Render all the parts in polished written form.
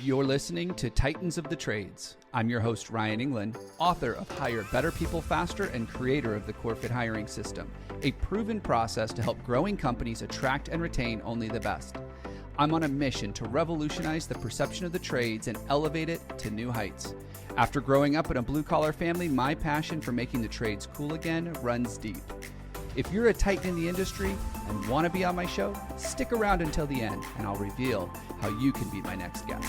You're listening to Titans of the Trades. I'm your host, Ryan England, author of Hire Better People Faster and creator of the CoreFit hiring system, a proven process to help growing companies attract and retain only the best. I'm on a mission to revolutionize the perception of the trades and elevate it to new heights. After growing up in a blue-collar family, my passion for making the trades cool again runs deep. If you're a titan in the industry and want to be on my show, stick around until the end and I'll reveal how you can be my next guest.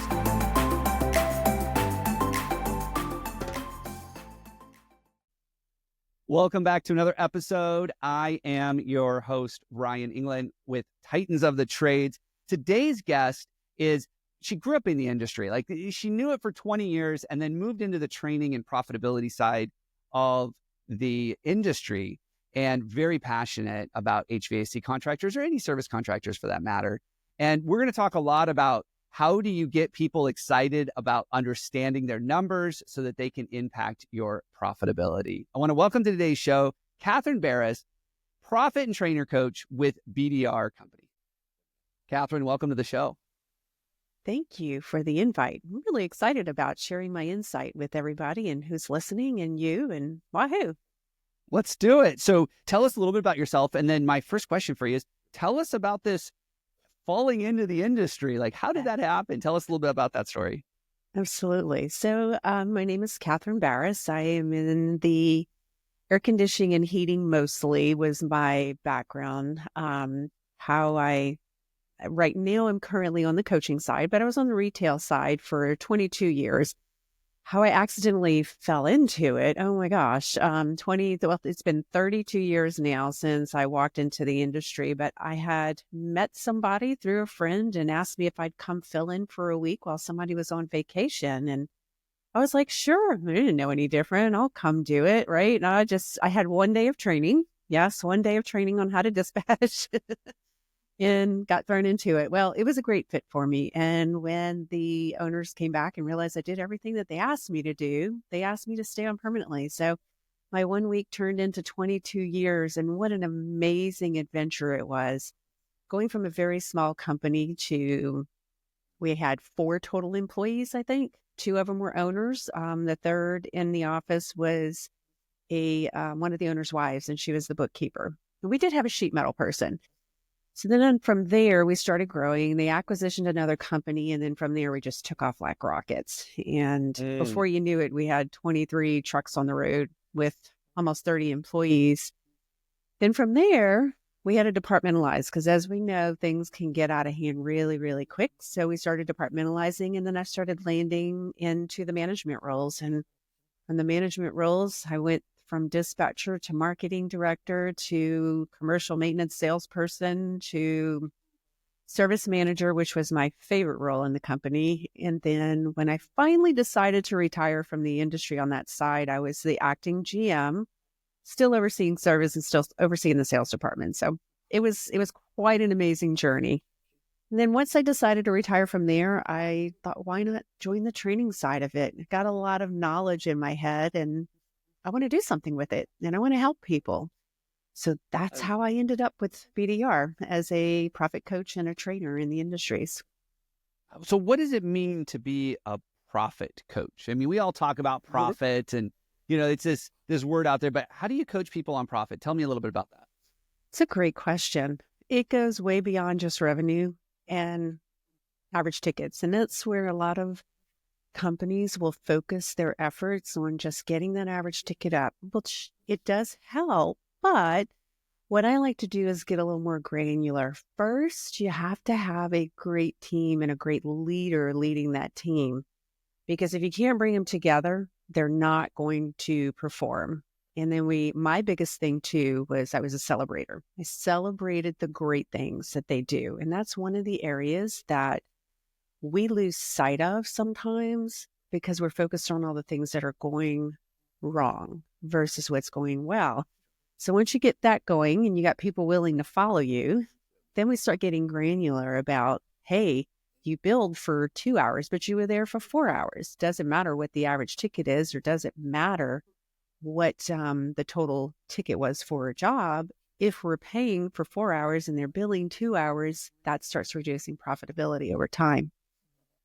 Welcome back to another episode. I am your host, Ryan England, with Titans of the Trades. Today's guest she grew up in the industry. Like, she knew it for 20 years and then moved into the training and profitability side of the industry, and very passionate about HVAC contractors or any service contractors for that matter. And we're going to talk a lot about how do you get people excited about understanding their numbers so that they can impact your profitability. I want to welcome to today's show, Catherine Barris, profit and trainer coach with BDR Company. Catherine, welcome to the show. Thank you for the invite. I'm really excited about sharing my insight with everybody and who's listening and you and wahoo. Let's do it. So tell us a little bit about yourself. And then my first question for you is, tell us about this falling into the industry. Like, how did that happen? Tell us a little bit about that story. Absolutely. So my name is Catherine Barris. I am in the air conditioning and heating mostly was my background. Right now I'm currently on the coaching side, but I was on the retail side for 22 years. How I accidentally fell into it, oh my gosh, it's been 32 years now since I walked into the industry, but I had met somebody through a friend and asked me if I'd come fill in for a week while somebody was on vacation. And I was like, sure, I didn't know any different. I'll come do it, right? And I had 1 day of training. Yes, 1 day of training on how to dispatch. And got thrown into it. Well, it was a great fit for me. And when the owners came back and realized I did everything that they asked me to do, they asked me to stay on permanently. So my 1 week turned into 22 years. And what an amazing adventure it was. Going from a very small company to, we had 4 total employees, I think. 2 of them were owners. The third in the office was one of the owner's wives, and she was the bookkeeper. And we did have a sheet metal person. So then from there, we started growing, the acquisition to another company. And then from there, we just took off like rockets. And before you knew it, we had 23 trucks on the road with almost 30 employees. Then from there, we had to departmentalize because, as we know, things can get out of hand really, really quick. So we started departmentalizing, and then I started landing into the management roles. And from the management roles, I went from dispatcher to marketing director to commercial maintenance salesperson to service manager, which was my favorite role in the company. And then when I finally decided to retire from the industry on that side, I was the acting GM, still overseeing service and still overseeing the sales department. So it was quite an amazing journey. And then once I decided to retire from there, I thought, why not join the training side of it? I got a lot of knowledge in my head and I want to do something with it and I want to help people. So that's how I ended up with BDR as a profit coach and a trainer in the industries. So what does it mean to be a profit coach? I mean, we all talk about profit and, it's this word out there, but how do you coach people on profit? Tell me a little bit about that. It's a great question. It goes way beyond just revenue and average tickets. And that's where a lot of companies will focus their efforts on just getting that average ticket up, which it does help. But what I like to do is get a little more granular. First, you have to have a great team and a great leader leading that team. Because if you can't bring them together, they're not going to perform. And then my biggest thing too was I was a celebrator. I celebrated the great things that they do. And that's one of the areas that we lose sight of sometimes because we're focused on all the things that are going wrong versus what's going well. So once you get that going and you got people willing to follow you, then we start getting granular about, hey, you billed for 2 hours, but you were there for 4 hours. Doesn't matter what the average ticket is, or doesn't matter what the total ticket was for a job. If we're paying for 4 hours and they're billing 2 hours, that starts reducing profitability over time.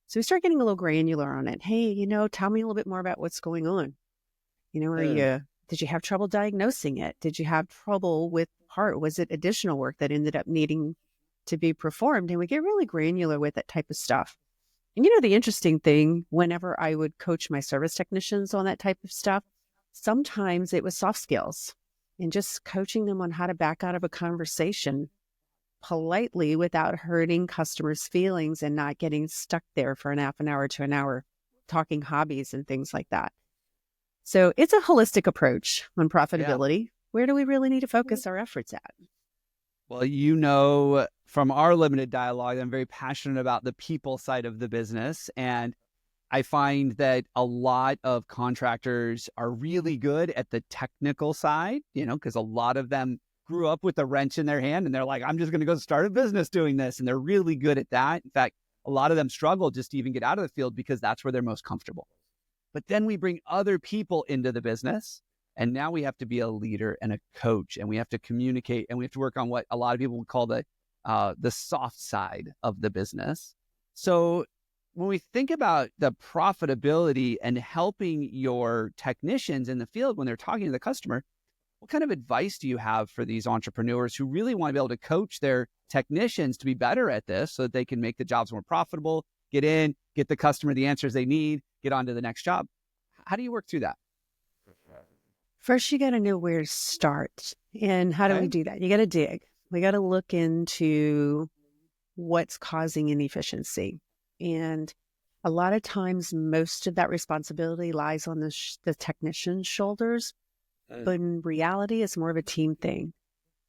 So we start getting a little granular on it. Hey, tell me a little bit more about what's going on. Did you have trouble diagnosing it? Did you have trouble with part? Was it additional work that ended up needing to be performed? And we get really granular with that type of stuff. And the interesting thing, whenever I would coach my service technicians on that type of stuff, sometimes it was soft skills and just coaching them on how to back out of a conversation politely without hurting customers' feelings and not getting stuck there for an half an hour to an hour talking hobbies and things like that. So it's a holistic approach on profitability. Yeah. Where do we really need to focus our efforts at? Well, from our limited dialogue, I'm very passionate about the people side of the business. And I find that a lot of contractors are really good at the technical side, because a lot of them grew up with a wrench in their hand and they're like, I'm just going to go start a business doing this. And they're really good at that. In fact, a lot of them struggle just to even get out of the field because that's where they're most comfortable. But then we bring other people into the business, and now we have to be a leader and a coach, and we have to communicate, and we have to work on what a lot of people would call the soft side of the business. So when we think about the profitability and helping your technicians in the field when they're talking to the customer, what kind of advice do you have for these entrepreneurs who really want to be able to coach their technicians to be better at this so that they can make the jobs more profitable, get in, get the customer the answers they need, get on to the next job? How do you work through that? First, you got to know where to start. And how do we do that? You got to dig. We got to look into what's causing inefficiency. And a lot of times, most of that responsibility lies on the technician's shoulders. But in reality, it's more of a team thing.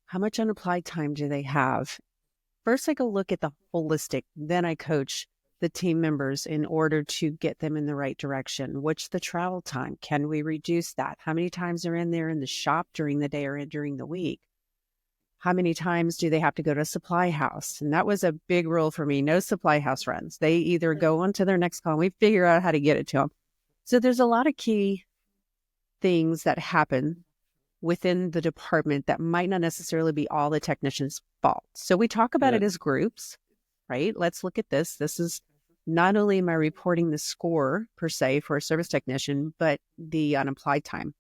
How much unapplied time do they have? First, I go look at the holistic. Then I coach the team members in order to get them in the right direction. What's the travel time? Can we reduce that? How many times are in there in the shop during the day or during the week? How many times do they have to go to a supply house? And that was a big rule for me. No supply house runs. They either go on to their next call and we figure out how to get it to them. So there's a lot of key things that happen within the department that might not necessarily be all the technicians' fault. So we talk about it as groups, right? Let's look at this. This is not only am I reporting the score per se for a service technician, but the unapplied time.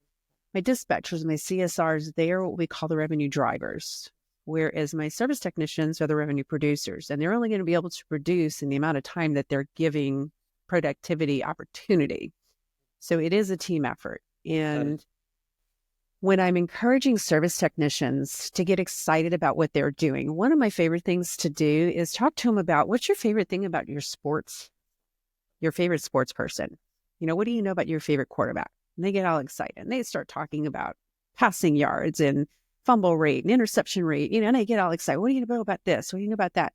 My dispatchers, my CSRs, they are what we call the revenue drivers, whereas my service technicians are the revenue producers, and they're only going to be able to produce in the amount of time that they're giving productivity opportunity. So it is a team effort. And when I'm encouraging service technicians to get excited about what they're doing, one of my favorite things to do is talk to them about what's your favorite thing about your favorite sports person. What do you know about your favorite quarterback? And they get all excited and they start talking about passing yards and fumble rate and interception rate, and they get all excited. What do you know about this? What do you know about that?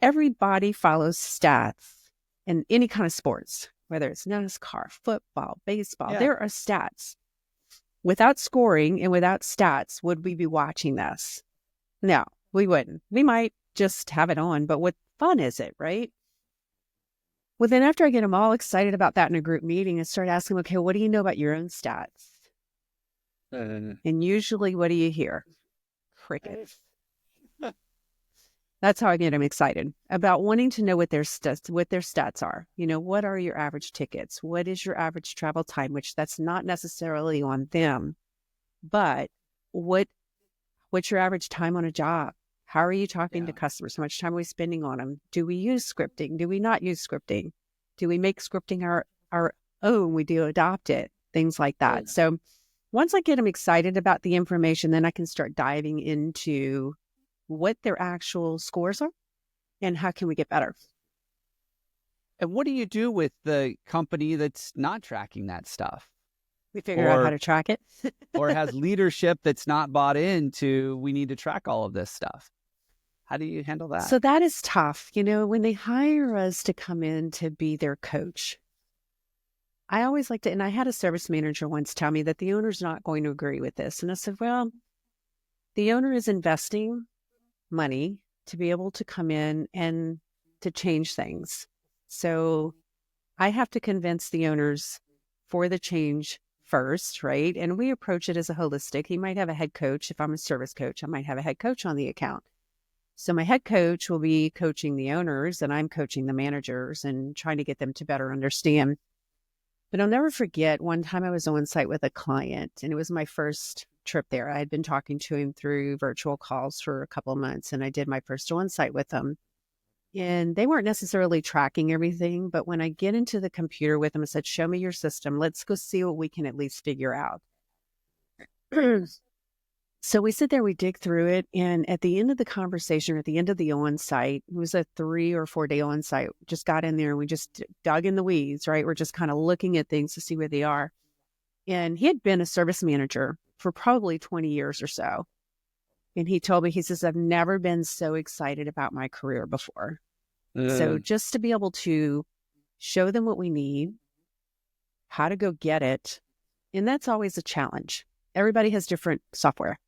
Everybody follows stats in any kind of sports, whether it's NASCAR, football, baseball, there are stats. Without scoring and without stats, would we be watching this? No, we wouldn't. We might just have it on, but what fun is it, right? Well, then after I get them all excited about that in a group meeting, I start asking them, okay, what do you know about your own stats? And usually, what do you hear? Crickets. That's how I get them excited about wanting to know what their stats are. What are your average tickets? What is your average travel time? Which that's not necessarily on them, but what's your average time on a job? How are you talking to customers? How much time are we spending on them? Do we use scripting? Do we not use scripting? Do we make scripting our own? We do adopt it, things like that. So once I get them excited about the information, then I can start diving into what their actual scores are and how can we get better. And what do you do with the company that's not tracking that stuff? We figure out how to track it. Or has leadership that's not bought into, we need to track all of this stuff. How do you handle that? So that is tough. When they hire us to come in to be their coach, I always like to, and I had a service manager once tell me that the owner's not going to agree with this. And I said, well, the owner is investing money to be able to come in and to change things. So I have to convince the owners for the change first, right? And we approach it as a holistic. He might have a head coach. If I'm a service coach, I might have a head coach on the account. So my head coach will be coaching the owners and I'm coaching the managers and trying to get them to better understand. But I'll never forget one time I was on site with a client and it was my first trip there. I had been talking to him through virtual calls for a couple of months and I did my first on site with him. And they weren't necessarily tracking everything, but when I get into the computer with them, I said, show me your system. Let's go see what we can at least figure out. So we sit there, we dig through it. And at the end of the conversation, or at the end of the on-site, it was a 3 or 4 day on-site, just got in there and we just dug in the weeds, right? We're just kind of looking at things to see where they are. And he had been a service manager for probably 20 years or so. And he told me, he says, I've never been so excited about my career before. So just to be able to show them what we need, how to go get it. And that's always a challenge. Everybody has different software.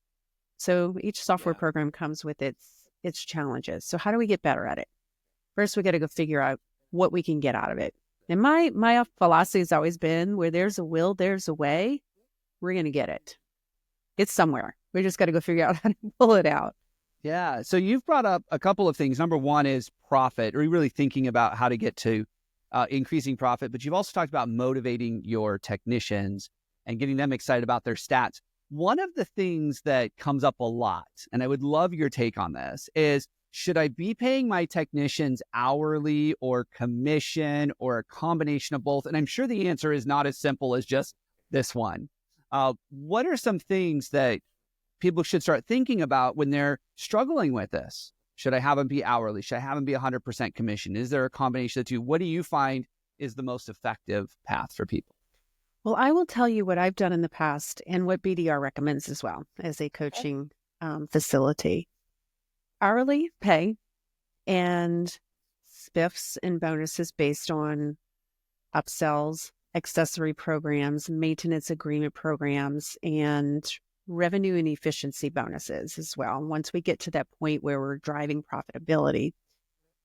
So each software program comes with its challenges. So how do we get better at it? First, we got to go figure out what we can get out of it. And my philosophy has always been, where there's a will, there's a way. We're going to get it. It's somewhere. We just got to go figure out how to pull it out. Yeah. So you've brought up a couple of things. Number one is profit, or really thinking about how to get to increasing profit. But you've also talked about motivating your technicians and getting them excited about their stats. One of the things that comes up a lot, and I would love your take on this, is should I be paying my technicians hourly or commission or a combination of both? And I'm sure the answer is not as simple as just this one. What are some things that people should start thinking about when they're struggling with this? Should I have them be hourly? Should I have them be 100% commission? Is there a combination of the two? What do you find is the most effective path for people? Well, I will tell you what I've done in the past and what BDR recommends as well as a coaching facility. Hourly pay and spiffs and bonuses based on upsells, accessory programs, maintenance agreement programs, and revenue and efficiency bonuses as well, once we get to that point where we're driving profitability.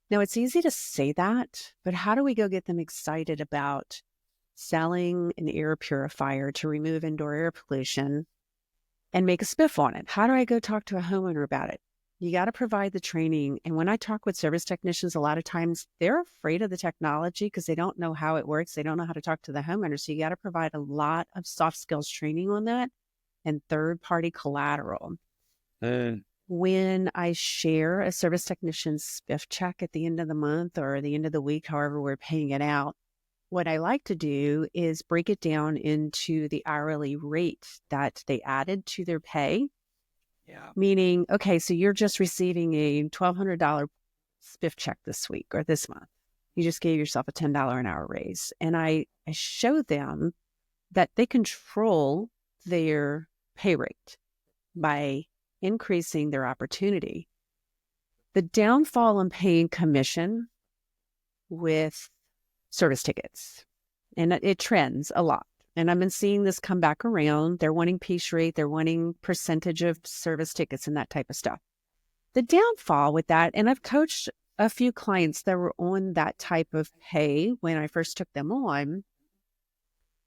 Now, it's easy to say that, but how do we go get them excited about selling an air purifier to remove indoor air pollution and make a spiff on it? How do I go talk to a homeowner about it? You got to provide the training. And when I talk with service technicians, a lot of times they're afraid of the technology because they don't know how it works. They don't know how to talk to the homeowner. So you got to provide a lot of soft skills training on that and third-party collateral. When I share a service technician's spiff check at the end of the month or the end of the week, however we're paying it out, what I like to do is break it down into the hourly rate that they added to their pay. Yeah. Meaning, okay, so you're just receiving a $1,200 spiff check this week or this month. You just gave yourself a $10 an hour raise. And I show them that they control their pay rate by increasing their opportunity. The downfall in paying commission with service tickets, and it trends a lot. And I've been seeing this come back around. They're wanting piece rate, they're wanting percentage of service tickets and that type of stuff. The downfall with that, and I've coached a few clients that were on that type of pay when I first took them on.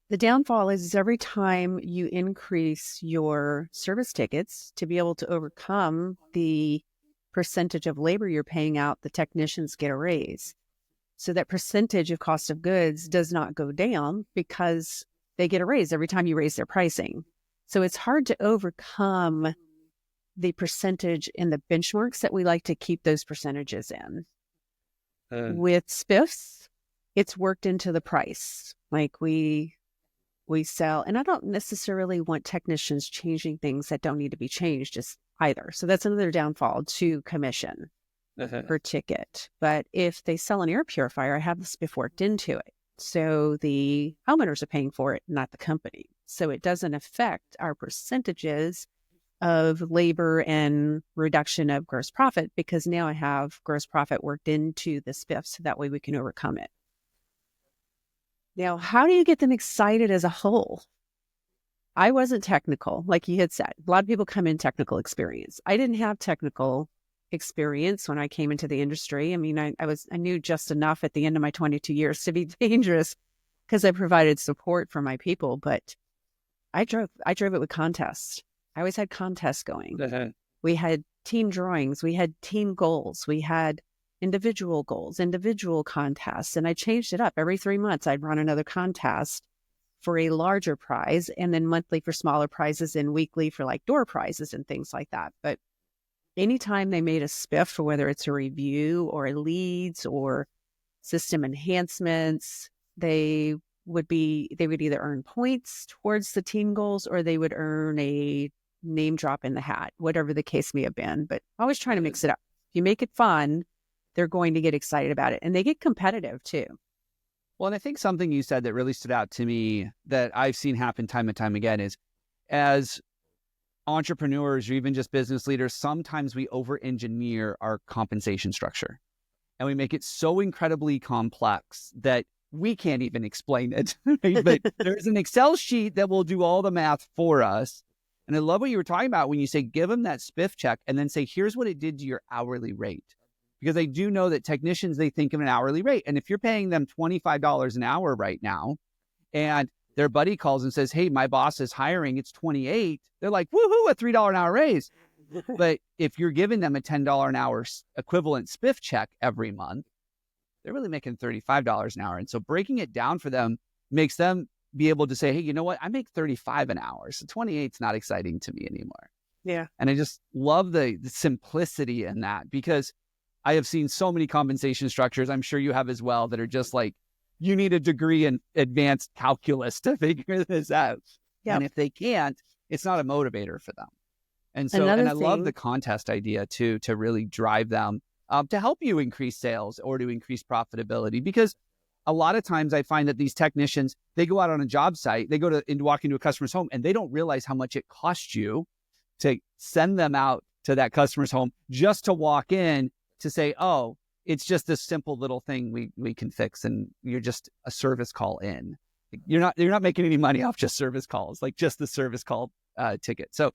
The downfall is every time you increase your service tickets to be able to overcome the percentage of labor you're paying out, the technicians get a raise. So that percentage of cost of goods does not go down because they get a raise every time you raise their pricing. So it's hard to overcome the percentage in the benchmarks that we like to keep those percentages in. With spiffs, it's worked into the price. Like we sell, and I don't necessarily want technicians changing things that don't need to be changed just either. So that's another downfall to commission per ticket. But if they sell an air purifier, I have the spiff worked into it. So the homeowners are paying for it, not the company. So it doesn't affect our percentages of labor and reduction of gross profit because now I have gross profit worked into the spiff so that way we can overcome it. Now, how do you get them excited as a whole? I wasn't technical, like you had said. A lot of people come in technical experience. I didn't have technical experience when I came into the industry. I mean, I knew just enough at the end of my 22 years to be dangerous because I provided support for my people, but I drove it with contests. I always had contests going. We had team drawings, we had team goals, we had individual goals, individual contests. And I changed it up. Every 3 months, I'd run another contest for a larger prize, and then monthly for smaller prizes, and weekly for like door prizes and things like that. But anytime they made a spiff, for whether it's a review or a leads or system enhancements, they would either earn points towards the team goals, or they would earn a name drop in the hat, whatever the case may have been. But always trying to mix it up. If you make it fun, they're going to get excited about it, and they get competitive too. Well, and I think something you said that really stood out to me that I've seen happen time and time again is, as entrepreneurs or even just business leaders, sometimes we over-engineer our compensation structure, and we make it so incredibly complex that we can't even explain it. Right? But there's an Excel sheet that will do all the math for us. And I love what you were talking about when you say, give them that spiff check and then say, here's what it did to your hourly rate. Because I do know that technicians, they think of an hourly rate. And if you're paying them $25 an hour right now, and their buddy calls and says, hey, my boss is hiring, it's 28, they're like, woohoo, a $3 an hour raise. But if you're giving them a $10 an hour equivalent spiff check every month, they're really making $35 an hour. And so breaking it down for them makes them be able to say, hey, you know what? I make 35 an hour. So 28 is not exciting to me anymore. Yeah. And I just love the simplicity in that, because I have seen so many compensation structures, I'm sure you have as well, that are just like, you need a degree in advanced calculus to figure this out. Yep. And if they can't, it's not a motivator for them. And so, I love the contest idea too, to really drive them to help you increase sales or to increase profitability. Because a lot of times I find that these technicians, they go out on a job site, they go and walk into a customer's home, and they don't realize how much it costs you to send them out to that customer's home just to walk in to say, oh, it's just this simple little thing we can fix, and you're just a service call in. You're not making any money off just service calls, like just the service call ticket. So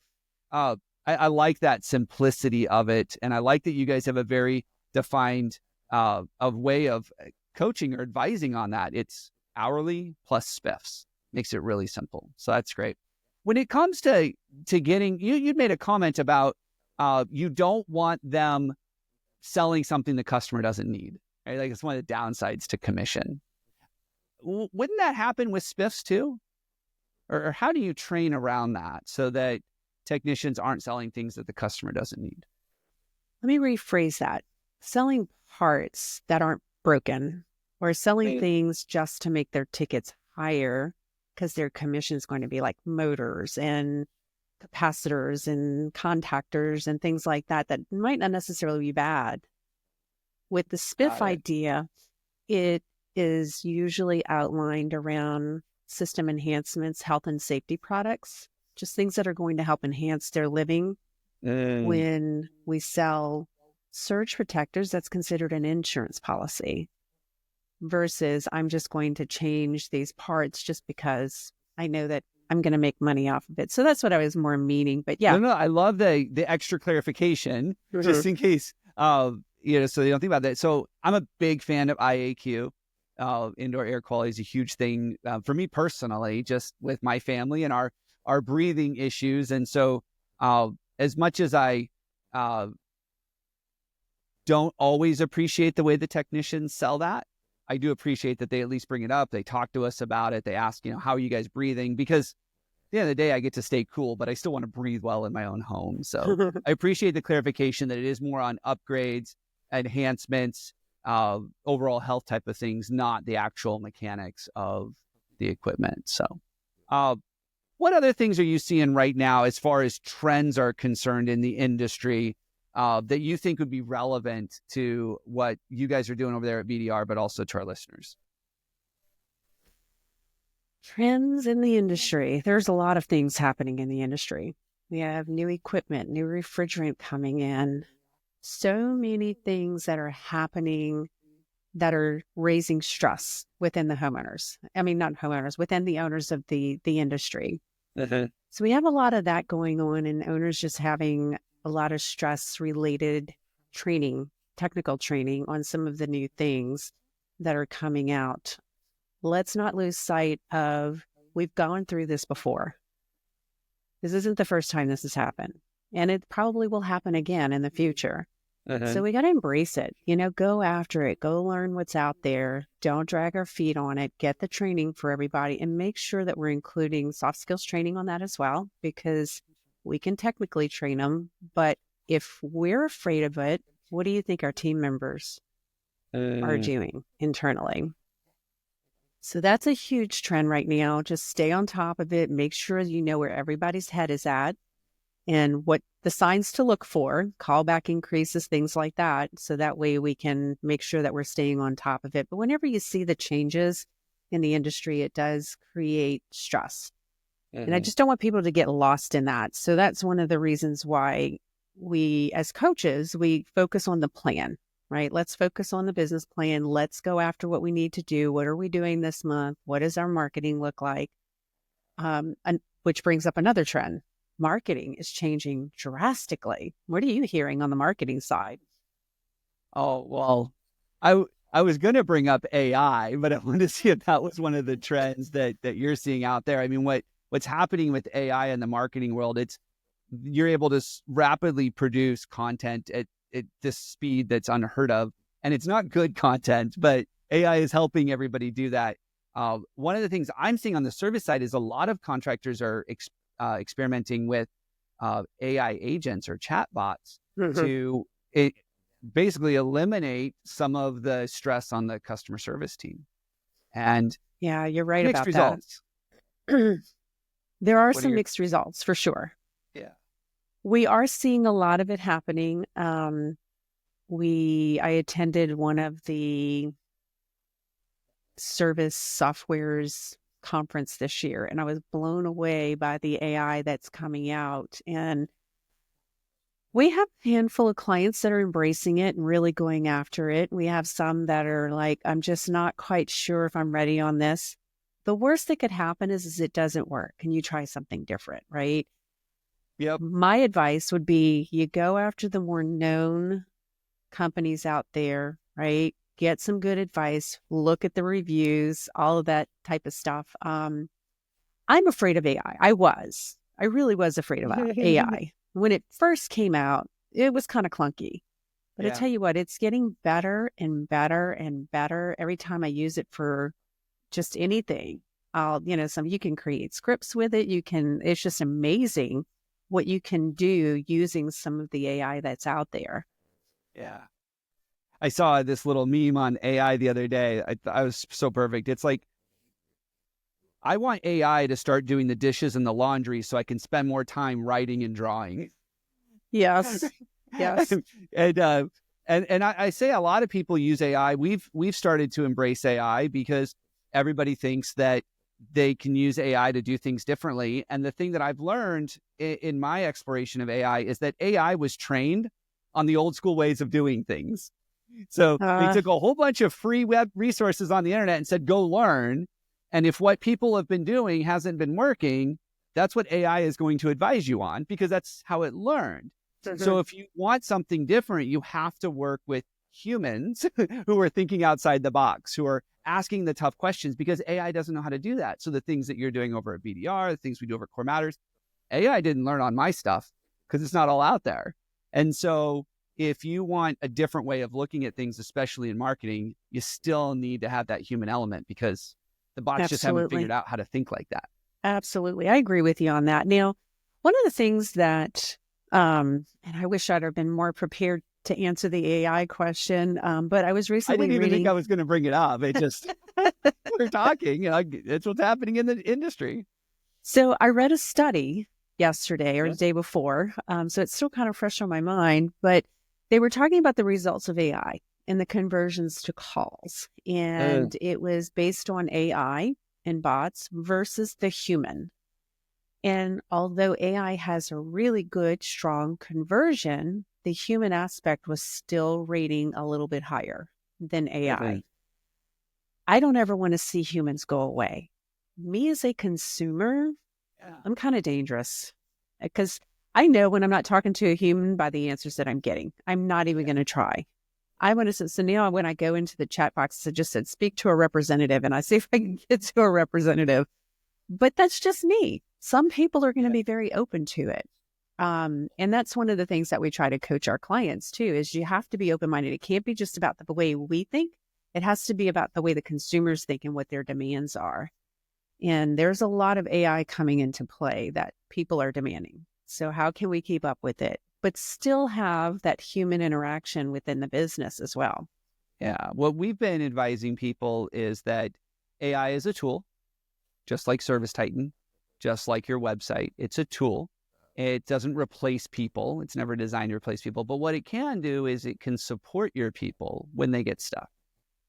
I like that simplicity of it, and I like that you guys have a very defined way of coaching or advising on that. It's hourly plus spiffs. Makes it really simple. So that's great. When it comes to getting, you'd made a comment about you don't want them selling something the customer doesn't need, right? Like it's one of the downsides to commission. Wouldn't that happen with spiffs too? Or how do you train around that so that technicians aren't selling things that the customer doesn't need? Let me rephrase that. Selling parts that aren't broken, or selling things just to make their tickets higher because their commission is going to be like motors and capacitors and contactors and things like that might not necessarily be bad. With the spiff idea, it is usually outlined around system enhancements, health and safety products, just things that are going to help enhance their living. When we sell surge protectors, that's considered an insurance policy, versus I'm just going to change these parts just because I know that I'm going to make money off of it. So that's what I was more meaning. But yeah. No, I love the extra clarification, just in case, so you don't think about that. So I'm a big fan of IAQ. Indoor air quality is a huge thing for me personally, just with my family and our breathing issues. And so as much as I don't always appreciate the way the technicians sell that, I do appreciate that they at least bring it up. They talk to us about it. They ask, how are you guys breathing? Because at the end of the day, I get to stay cool, but I still want to breathe well in my own home. So I appreciate the clarification that it is more on upgrades, enhancements, overall health type of things, not the actual mechanics of the equipment. So what other things are you seeing right now as far as trends are concerned in the industry that you think would be relevant to what you guys are doing over there at BDR, but also to our listeners? Trends in the industry. There's a lot of things happening in the industry. We have new equipment, new refrigerant coming in. So many things that are happening that are raising stress within the homeowners. I mean, not homeowners, within the owners of the industry. So we have a lot of that going on, and owners just having a lot of stress-related training, technical training on some of the new things that are coming out. Let's not lose sight of, we've gone through this before. This isn't the first time this has happened. and it probably will happen again in the future. Uh-huh. So we got to embrace it, go after it, go learn what's out there. Don't drag our feet on it. Get the training for everybody and make sure that we're including soft skills training on that as well, because we can technically train them. But if we're afraid of it, what do you think our team members are doing internally? So that's a huge trend right now. Just stay on top of it. Make sure you know where everybody's head is at and what the signs to look for, callback increases, things like that. So that way we can make sure that we're staying on top of it. But whenever you see the changes in the industry, it does create stress. And I just don't want people to get lost in that. So that's one of the reasons why we, as coaches, we focus on the plan, right? Let's focus on the business plan. Let's go after what we need to do. What are we doing this month? What does our marketing look like? And which brings up another trend. Marketing is changing drastically. What are you hearing on the marketing side? Oh, well, I was going to bring up AI, but I wanted to see if that was one of the trends that you're seeing out there. I mean, what's happening with AI in the marketing world, you're able to rapidly produce content at this speed that's unheard of. And it's not good content, but AI is helping everybody do that. One of the things I'm seeing on the service side is a lot of contractors are experimenting with AI agents or chatbots to basically eliminate some of the stress on the customer service team. And yeah, you're right mixed about results. that. There are some mixed results for sure. Yeah. We are seeing a lot of it happening. I attended one of the service software's conference this year, and I was blown away by the AI that's coming out. And we have a handful of clients that are embracing it and really going after it. We have some that are like, I'm just not quite sure if I'm ready on this. The worst that could happen is it doesn't work and you try something different, right? Yep. My advice would be you go after the more known companies out there, right? Get some good advice, look at the reviews, all of that type of stuff. I'm afraid of AI. I really was afraid of AI. When it first came out, it was kind of clunky. But I tell you what, it's getting better and better and better every time I use it for just anything. You can create scripts with it. It's just amazing what you can do using some of the AI that's out there. Yeah. I saw this little meme on AI the other day. I was so perfect. It's like, I want AI to start doing the dishes and the laundry so I can spend more time writing and drawing. Yes. Yes. And I say a lot of people use AI. We've started to embrace AI because everybody thinks that they can use AI to do things differently. And the thing that I've learned in my exploration of AI is that AI was trained on the old school ways of doing things. So they took a whole bunch of free web resources on the internet and said, go learn. And if what people have been doing hasn't been working, that's what AI is going to advise you on, because that's how it learned. So if you want something different, you have to work with humans who are thinking outside the box, who are asking the tough questions, because AI doesn't know how to do that. So the things that you're doing over at BDR, the things we do over at Core Matters, AI didn't learn on my stuff because it's not all out there. And so if you want a different way of looking at things, especially in marketing, you still need to have that human element, because the bots just haven't figured out how to think like that. Absolutely. I agree with you on that. Now, one of the things that, and I wish I'd have been more prepared to answer the AI question, but I was recently I didn't even reading... think I was going to bring it up. It just, we're talking, it's what's happening in the industry. So I read a study yesterday or the day before, so it's still kind of fresh on my mind, but they were talking about the results of AI and the conversions to calls. And it was based on AI and bots versus the human. And although AI has a really good, strong conversion, the human aspect was still rating a little bit higher than AI. I don't ever want to see humans go away. Me as a consumer, I'm kind of dangerous, because I know when I'm not talking to a human by the answers that I'm getting. I'm not even going to try. I want to, so now when I go into the chat box, it just said, speak to a representative, and I see if I can get to a representative. But that's just me. Some people are going to be very open to it. And that's one of the things that we try to coach our clients too, is you have to be open-minded. It can't be just about the way we think. It has to be about the way the consumers think and what their demands are. And there's a lot of AI coming into play that people are demanding. So how can we keep up with it, but still have that human interaction within the business as well? Yeah. What we've been advising people is that AI is a tool, just like Service Titan, just like your website. It's a tool. It doesn't replace people. It's never designed to replace people. But what it can do is it can support your people when they get stuck.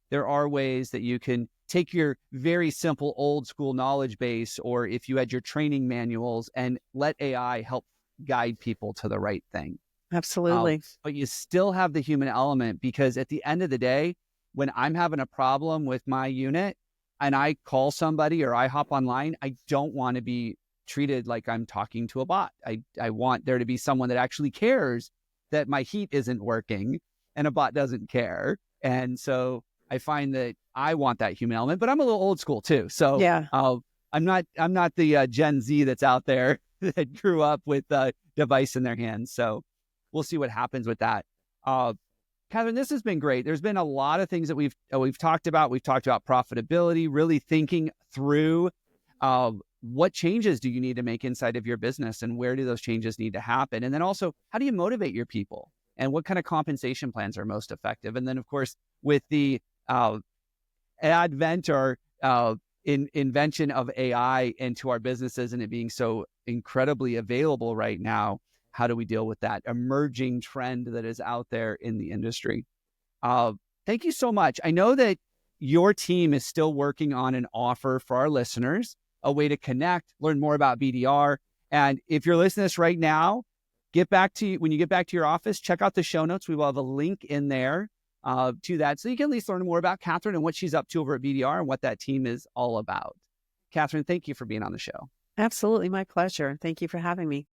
There are ways that you can take your very simple old school knowledge base, or if you had your training manuals, and let AI help guide people to the right thing. Absolutely. But you still have the human element, because at the end of the day, when I'm having a problem with my unit and I call somebody or I hop online, I don't want to be treated like I'm talking to a bot. I want there to be someone that actually cares that my heat isn't working, and a bot doesn't care. And so I find that I want that human element, but I'm a little old school too. So yeah, I'm not the Gen Z that's out there that grew up with a device in their hands. So we'll see what happens with that. Catherine, this has been great. There's been a lot of things that we've talked about. We've talked about profitability, really thinking through what changes do you need to make inside of your business, and where do those changes need to happen? And then also, how do you motivate your people, and what kind of compensation plans are most effective? And then, of course, with the advent or invention of AI into our businesses, and it being so incredibly available right now, how do we deal with that emerging trend that is out there in the industry? Thank you so much. I know that your team is still working on an offer for our listeners, a way to connect, learn more about BDR. And if you're listening to this right now, when you get back to your office, check out the show notes. We will have a link in there to that, so you can at least learn more about Catherine and what she's up to over at BDR and what that team is all about. Catherine, thank you for being on the show. Absolutely. My pleasure. Thank you for having me.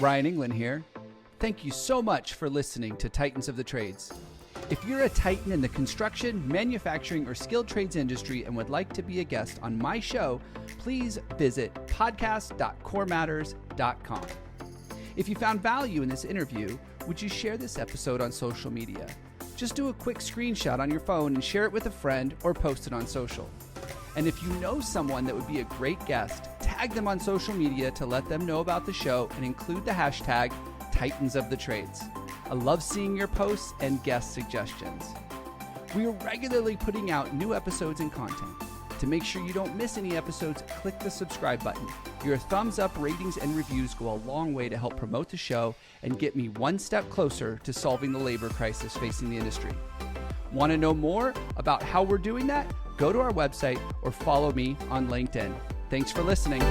Ryan England here. Thank you so much for listening to Titans of the Trades. If you're a Titan in the construction, manufacturing, or skilled trades industry and would like to be a guest on my show, please visit podcast.corematters.com. If you found value in this interview, would you share this episode on social media? Just do a quick screenshot on your phone and share it with a friend, or post it on social. And if you know someone that would be a great guest, tag them on social media to let them know about the show and include the hashtag Titans of the Trades. I love seeing your posts and guest suggestions. We are regularly putting out new episodes and content. To make sure you don't miss any episodes, click the subscribe button. Your thumbs up, ratings, and reviews go a long way to help promote the show and get me one step closer to solving the labor crisis facing the industry. Want to know more about how we're doing that? Go to our website or follow me on LinkedIn. Thanks for listening.